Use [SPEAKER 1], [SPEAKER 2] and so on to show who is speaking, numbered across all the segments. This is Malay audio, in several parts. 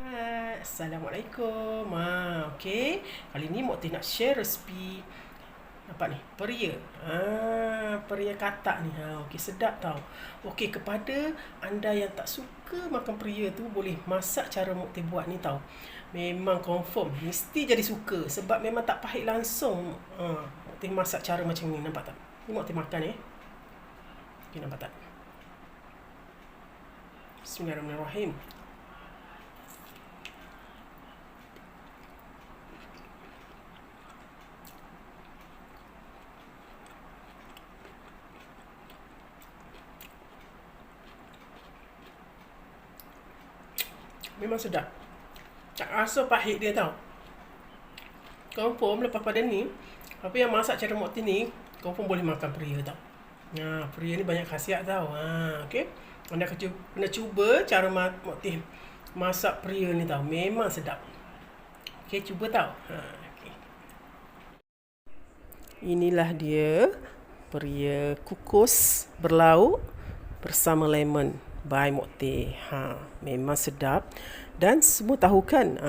[SPEAKER 1] Hai, Assalamualaikum. Okey. Kali ni Mok Teh nak share resipi apa ni? Peria. Peria katak ni. Okey, sedap tau. Okey, kepada anda yang tak suka makan peria tu boleh masak cara Mok Teh buat ni tau. Memang confirm mesti jadi suka sebab memang tak pahit langsung. Mok Teh masak cara macam ni, nampak tak? Ni Mok Teh makan Okey, nampak tak? Bismillahirrahmanirrahim. Memang sedap. Tak rasa pahit dia tau. Confirm lepas pada ni, apa yang masak cara Mok Teh ni, confirm boleh makan peria tau. Peria ni banyak khasiat tau. Okey. Anda kena cuba cara Mok Teh masak peria ni tau. Memang sedap. Okey, cuba tau. Okay. Inilah dia peria kukus berlauk bersama lemon by Mok Teh. Memang sedap dan semua tahu kan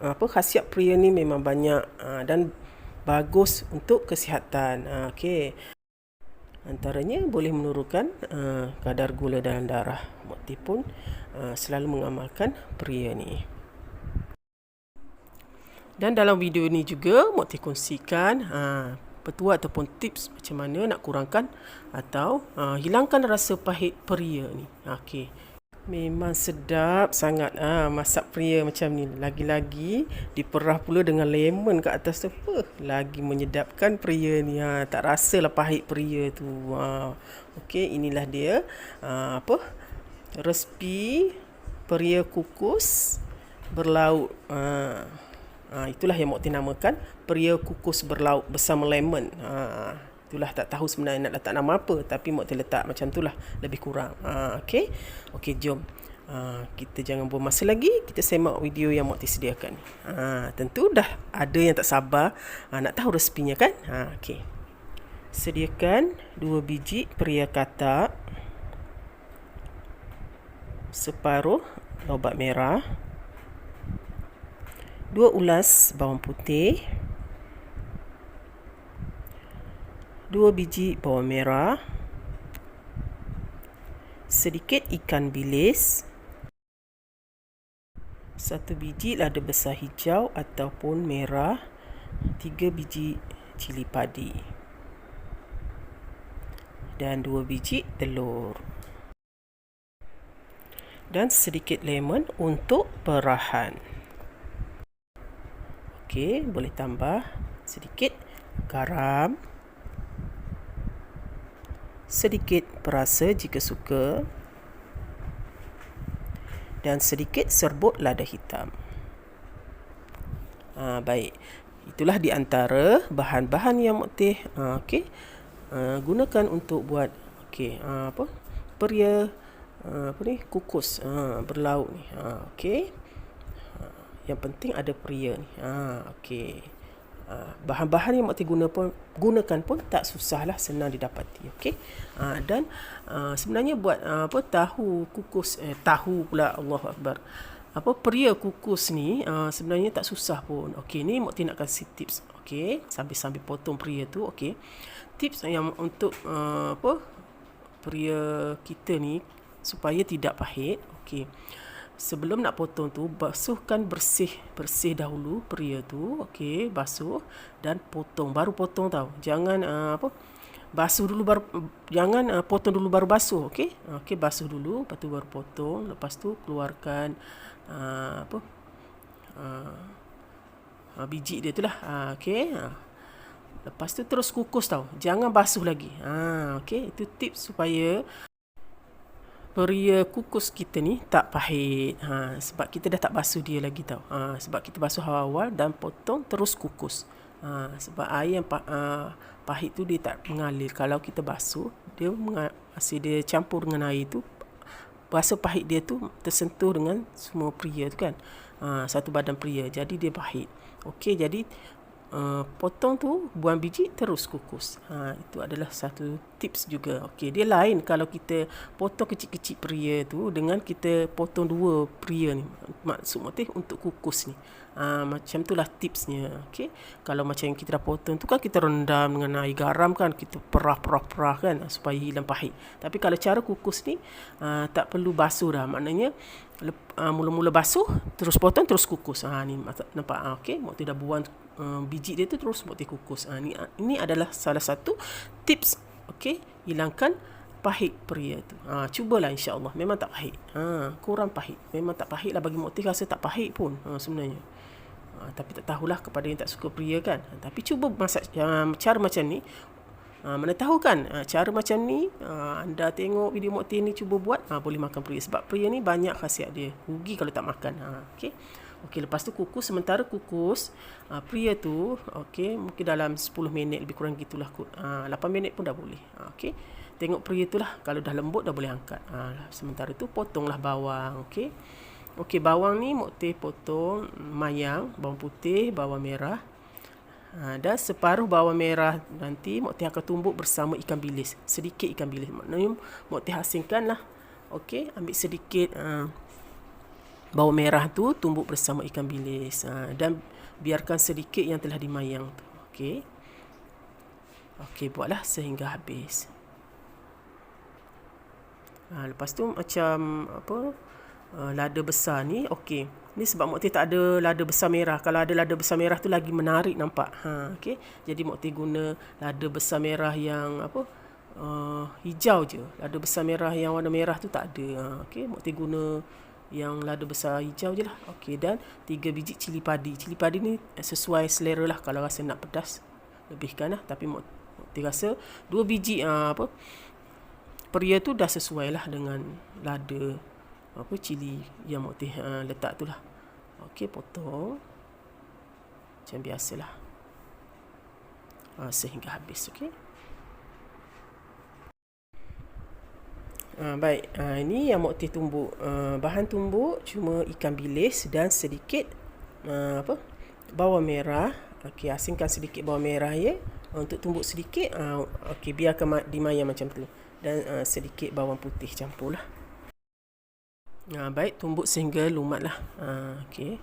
[SPEAKER 1] khasiat peria ni memang banyak dan bagus untuk kesihatan. Okey. Antaranya boleh menurunkan kadar gula dalam darah. Mok Teh pun selalu mengamalkan peria ni. Dan dalam video ni juga Mok Teh kongsikan petua ataupun tips macam mana nak kurangkan atau hilangkan rasa pahit peria ni. Okey. Memang sedap sangat masak peria macam ni. Lagi-lagi diperah pula dengan lemon kat atas tu. Lagi menyedapkan peria ni. Tak rasalah pahit peria tu. Okey, inilah dia resipi peria kukus berlauk. Itulah yang Mok Teh namakan peria kukus berlauk bersama lemon. Itulah, tak tahu sebenarnya nak letak nama apa, tapi Mok Teh letak macam itulah, lebih kurang. Okey, jom. Kita jangan buang masa lagi, kita semak video yang Mok Teh sediakan. Tentu dah ada yang tak sabar nak tahu resepinya kan? Okey. Sediakan 2 biji peria katak, separuh lobak merah, 2 ulas bawang putih, 2 biji bawang merah, sedikit ikan bilis, 1 biji lada besar hijau ataupun merah, 3 biji cili padi, dan 2 biji telur. Dan sedikit lemon untuk perahan. Okey, boleh tambah sedikit garam, sedikit perasa jika suka, dan sedikit serbuk lada hitam. Baik, itulah di antara bahan-bahan yang Mok Teh gunakan untuk buat peria kukus berlauk ni. Okey. Yang penting ada peria ni. Okey. Bahan-bahan yang Mok Teh gunakan pun tak susahlah, senang didapati. Okey. Dan sebenarnya buat tahu kukus tahu pula, Allahu Akbar. Peria kukus ni sebenarnya tak susah pun. Okey, ni Mok Teh nak kasih tips. Okey, sambil potong peria tu. Okey. Tips yang untuk peria kita ni supaya tidak pahit. Okey. Sebelum nak potong tu, basuhkan bersih dahulu peria tu. Okey, basuh dan potong, baru potong tau. Jangan basuh dulu baru, jangan potong dulu baru basuh. Okey. Okey, basuh dulu, lepas tu baru potong. Lepas tu keluarkan biji dia tu lah. Okey. Lepas tu terus kukus tau. Jangan basuh lagi. Okey, itu tips supaya peria kukus kita ni tak pahit. Sebab kita dah tak basuh dia lagi tau. Sebab kita basuh awal-awal dan potong terus kukus. Sebab air yang pahit tu dia tak mengalir. Kalau kita basuh, dia campur dengan air tu, rasa pahit dia tu tersentuh dengan semua peria tu kan. Satu badan peria. Jadi dia pahit. Okey, jadi potong tu, buang biji, terus kukus. Itu adalah satu tips juga. Okey, dia lain kalau kita potong kecil-kecil peria tu dengan kita potong 2 peria ni. Maksud motif untuk kukus ni. Macam itulah tipsnya. Okey, kalau macam yang kita dah potong tu kan kita rendam dengan air garam kan, kita perah kan supaya hilang pahit. Tapi kalau cara kukus ni tak perlu basuh dah. Maknanya mula-mula basuh, terus potong, terus kukus. Ni nampak. Okey, Mokti dah buang biji dia tu, terus Mokti kukus. Ini adalah salah satu tips. Okey, hilangkan pahit peria tu. Cubalah, insya-Allah memang tak pahit. Kurang pahit. Memang tak pahit lah, bagi Mokti rasa tak pahit pun sebenarnya. Tapi tak tahulah kepada yang tak suka peria kan. Tapi cuba masak cara macam ni. Mana tahu kan cara macam ni, anda tengok video Mokti ni, cuba buat, boleh makan peria. Sebab peria ni banyak khasiat dia. Rugi kalau tak makan. Okey, lepas tu kukus. Sementara kukus peria tu, okey, mungkin dalam 10 minit lebih kurang gitulah. 8 minit pun dah boleh. Okey, tengok peria tu lah. Kalau dah lembut dah boleh angkat. Sementara tu potonglah bawang. Okey, bawang ni Mokti potong mayang, bawang putih, bawang merah. Dan separuh bawang merah nanti Mokti akan tumbuk bersama ikan bilis. Sedikit ikan bilis. Maknanya Mokti asingkan lah. Okey, ambil sedikit bawang merah tu, tumbuk bersama ikan bilis. Dan biarkan sedikit yang telah dimayang tu. Okey, buatlah sehingga habis. Lepas tu macam lada besar ni, okey. Ni sebab Mokti tak ada lada besar merah. Kalau ada lada besar merah tu lagi menarik nampak. Okey. Jadi Mokti guna lada besar merah yang hijau je. Lada besar merah yang warna merah tu tak ada. Okey, Mokti guna yang lada besar hijau je lah. Okey, dan 3 biji cili padi. Cili padi ni sesuai selera lah. Kalau rasa nak pedas, lebihkan lah. Tapi Mokti rasa 2 biji peria tu dah sesuai lah dengan lada cili yang Mokti letak tu lah. Okey, potong macam biasalah sehingga habis. Okey. Baik, ini yang Mokti tumbuk. Bahan tumbuk cuma ikan bilis dan sedikit bawang merah. Okey, asingkan sedikit bawang merah ya. Untuk tumbuk sedikit, okey, biarkan dimayang macam tu. Dan sedikit bawang putih campurlah. Baik, tumbuk sehingga lumat lah. Okey.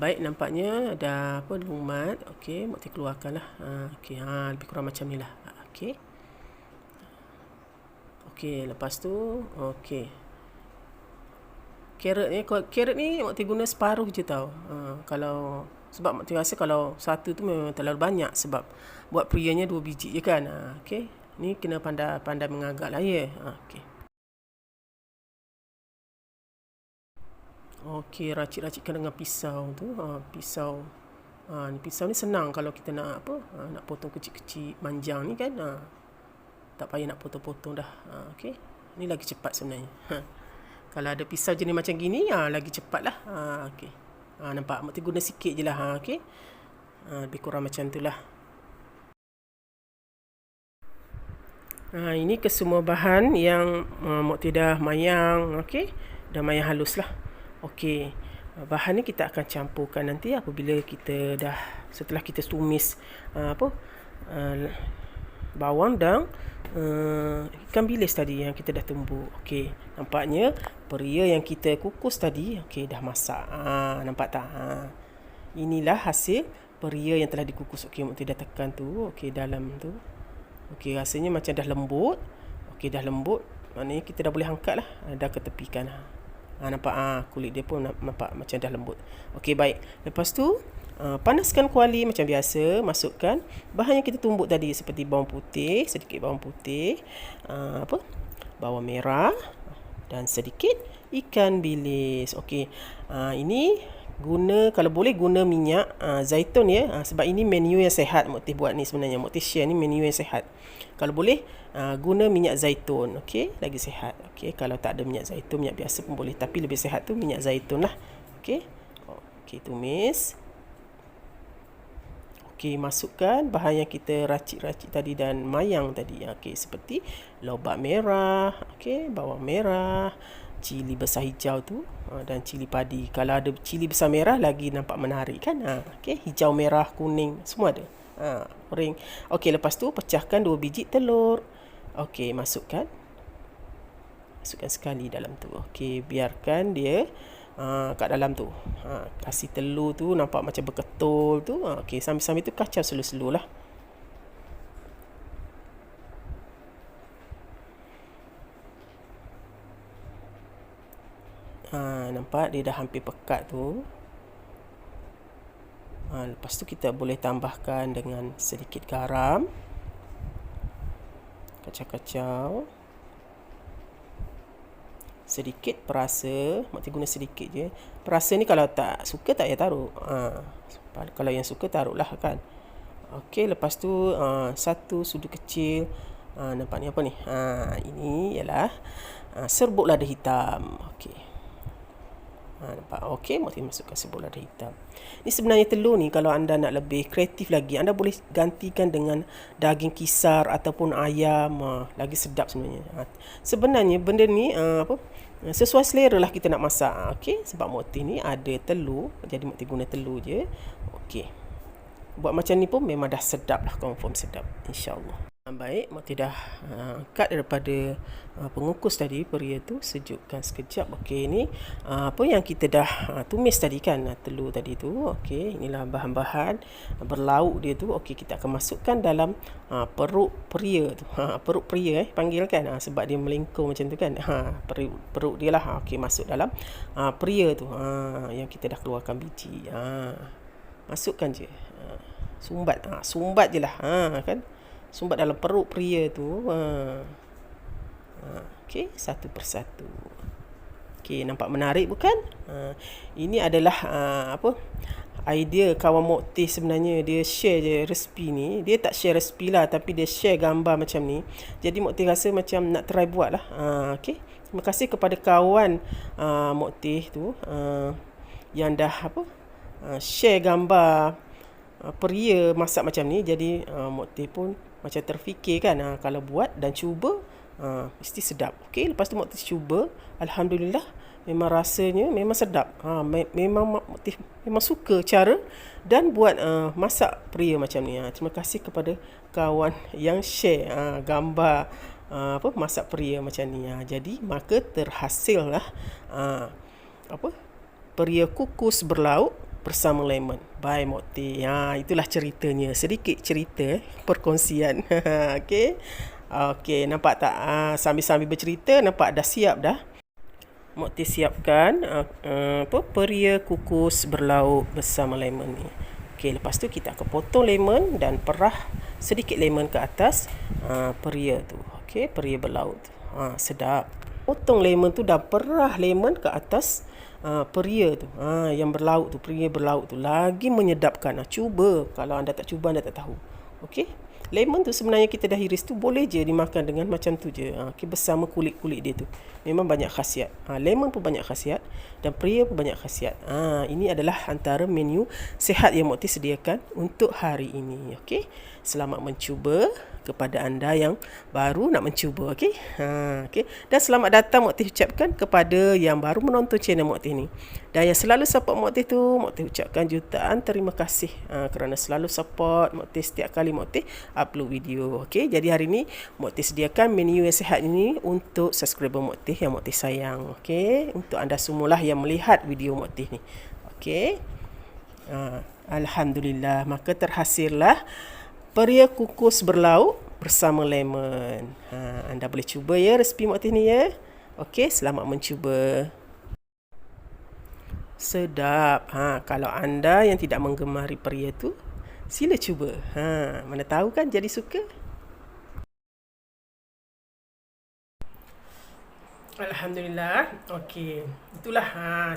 [SPEAKER 1] Baik, nampaknya dah lumat. Okey, Mokti keluarkan lah. Okey, lebih kurang macam ni lah. Okey. Okey, lepas tu okey. Carrot ni Mokti guna separuh je tau. Sebab Mokti rasa kalau satu tu memang terlalu banyak, sebab buat perianya 2 biji je kan. Okey, ni kena pandai mengagak lah ya. Okey, racik-racikkan dengan pisau tu. Pisau ni senang kalau kita nak nak potong kecil-kecil manjang ni kan. Tak payah nak potong-potong dah. Okey, ni lagi cepat sebenarnya. Kalau ada pisau jenis macam gini, lagi cepat lah. Okey. Nampak? Mokti guna sikit je lah. Okey. Lebih kurang macam tu lah. Ini kesemua bahan yang Mokti dah mayang. Okey. Dah mayang halus lah. Okey. Bahan ni kita akan campurkan nanti apabila kita setelah kita tumis bawang dan ikan bilis tadi yang kita dah tumbuk. Okey, nampaknya peria yang kita kukus tadi dah masak. Nampak tak? Inilah hasil peria yang telah dikukus. Okey, Mokti dah tekan tu. Okey, dalam tu. Okey, rasanya macam dah lembut. Okey, dah lembut. Maknanya kita dah boleh angkat lah. Dah ketepikan. Nampak kulit dia pun nampak macam dah lembut. Okey, baik. Lepas tu panaskan kuali macam biasa. Masukkan bahan yang kita tumbuk tadi, seperti bawang putih, sedikit bawang putih, bawang merah dan sedikit ikan bilis. Okey, ini kalau boleh guna minyak zaitun ya. Sebab ini menu yang sihat Mokti buat ni sebenarnya. Mokti share ni menu yang sihat. Kalau boleh guna minyak zaitun. Okey, lagi sihat. Okey, kalau tak ada minyak zaitun, minyak biasa pun boleh, tapi lebih sihat tu minyak zaitun lah. Okey. Okey, tumis. Okey, masukkan bahan yang kita racik-racik tadi dan mayang tadi. Okey, seperti lobak merah, okey, bawang merah, cili besar hijau tu dan cili padi. Kalau ada cili besar merah lagi nampak menarik kan? Okey, hijau, merah, kuning semua ada. Goreng. Okey, lepas tu pecahkan 2 biji telur. Okey, masukkan sekali dalam tu. Okey, biarkan dia kat dalam tu. Kasih telur tu nampak macam berketul tu. Okey, sambil-sambil tu kacau slow-slow lah. Nampak dia dah hampir pekat tu. Lepas tu kita boleh tambahkan dengan sedikit garam. Kacau-kacau. Sedikit perasa, Mak Tir guna sedikit je. Perasa ni kalau tak suka tak payah taruh. Kalau yang suka taruhlah kan. Okey, lepas tu 1 sudu kecil. Nampak ni apa ni? Ini ialah serbuk lada hitam. Okey. Nampak? Okey, Mak Tir masukkan serbuk lada hitam. Ni sebenarnya telur ni kalau anda nak lebih kreatif lagi, anda boleh gantikan dengan daging kisar ataupun ayam. Lagi sedap sebenarnya. Sebenarnya benda ni sesuai selera lah kita nak masak. Okey, sebab Mak Tir ni ada telur, jadi Mak Tir guna telur je. Okey. Buat macam ni pun memang dah sedap lah, confirm sedap, insya-Allah. Baik, Mak Tir dah angkat daripada pengukus tadi, peria tu, sejukkan sekejap. Okey, ni apa yang kita dah tumis tadi kan, telur tadi tu. Okey, inilah bahan-bahan berlauk dia tu. Okey, kita akan masukkan dalam perut peria tu. Perut peria panggil kan, sebab dia melengkung macam tu kan. Perut dia lah. Okey, masuk dalam peria tu. Yang kita dah keluarkan biji. Masukkan je. Sumbat je lah. Kan? Sumbat dalam perut pria tu. Okey, satu persatu. Okey, nampak menarik bukan? Ini adalah idea kawan Mak Tir sebenarnya. Dia share je resipi ni. Dia tak share resipi lah, tapi dia share gambar macam ni. Jadi Mak Tir rasa macam nak try buat lah. Okey, terima kasih kepada kawan Mak Tir tu yang dah share gambar peria masak macam ni. Jadi Mak Tir pun macam terfikir kan, kalau buat dan cuba mesti sedap. Okey, lepas tu Mak Tir cuba, alhamdulillah memang rasanya memang sedap. Memang Mak Tir memang suka cara dan buat masak peria macam ni. Terima kasih kepada kawan yang share gambar masak peria macam ni. Jadi maka terhasillah peria kukus berlauk bersama lemon by Mak Tir. Itulah ceritanya. Sedikit cerita perkongsian. Okey, nampak tak? Sambil-sambil bercerita nampak dah siap dah. Mak Tir siapkan peria kukus berlauk bersama lemon ni. Okey, lepas tu kita akan potong lemon dan perah sedikit lemon ke atas peria tu. Okey, peria berlauk tu. Sedap. Potong lemon tu dan perah lemon ke atas peria tu, yang berlauk tu, peria berlauk tu, lagi menyedapkan. Cuba, kalau anda tak cuba anda tak tahu. Okey, lemon tu sebenarnya kita dah iris tu boleh je dimakan dengan macam tu je. Bersama kulit-kulit dia tu memang banyak khasiat. Lemon pun banyak khasiat dan peria pun banyak khasiat. Ini adalah antara menu sihat yang Mak Tir sediakan untuk hari ini. Okey, selamat mencuba kepada anda yang baru nak mencuba. Okey. Okey. Dan selamat datang Mak Tir ucapkan kepada yang baru menonton channel Mak Tir ni. Dan yang selalu support Mak Tir tu, Mak Tir ucapkan jutaan terima kasih kerana selalu support Mak Tir setiap kali Mak Tir upload video. Okey. Jadi hari ni Mak Tir sediakan menu yang sihat ini untuk subscriber Mak Tir yang Mak Tir sayang. Okey. Untuk anda semualah yang melihat video Mak Tir ni. Okey. Alhamdulillah, maka terhasillah peria kukus berlauk bersama lemon. Anda boleh cuba ya resipi Mak Tir ni ya. Okey, selamat mencuba. Sedap. Kalau anda yang tidak menggemari peria tu, sila cuba. Mana tahu kan jadi suka. Alhamdulillah. Okey, itulah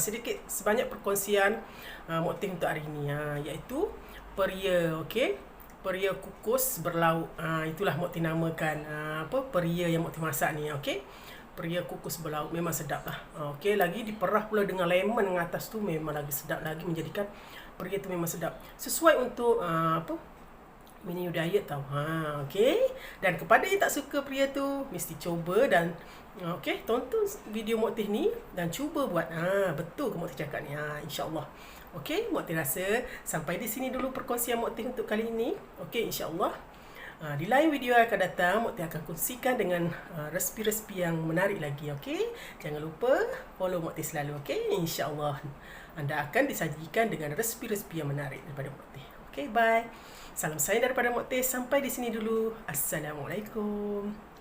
[SPEAKER 1] sedikit sebanyak perkongsian Mak Tir untuk hari ini, iaitu peria. Okey, peria kukus berlauk. Itulah Mak Tir namakan peria yang Mak Tir masak ni. Okey, peria kukus berlauk memang sedap lah. Okey, lagi diperah pula dengan lemon dengan atas tu memang lagi sedap lagi, menjadikan peria tu memang sedap. Sesuai untuk Menu diet tau. Okey. Dan kepada yang tak suka pria tu, mesti cuba dan okey, tonton video Mok Teh ni dan cuba buat. Betul ke Mok Teh cakap ni? InsyaAllah. Okey, Mok Teh rasa sampai di sini dulu perkongsian Mok Teh untuk kali ini. Okey, insyaAllah. Di lain video yang akan datang, Mok Teh akan kongsikan dengan resipi-resipi yang menarik lagi. Okey, jangan lupa follow Mok Teh selalu. Okey, insyaAllah anda akan disajikan dengan resipi-resipi yang menarik daripada Mok Teh. Okey, bye. Salam sayang daripada Mok Teh. Sampai di sini dulu. Assalamualaikum.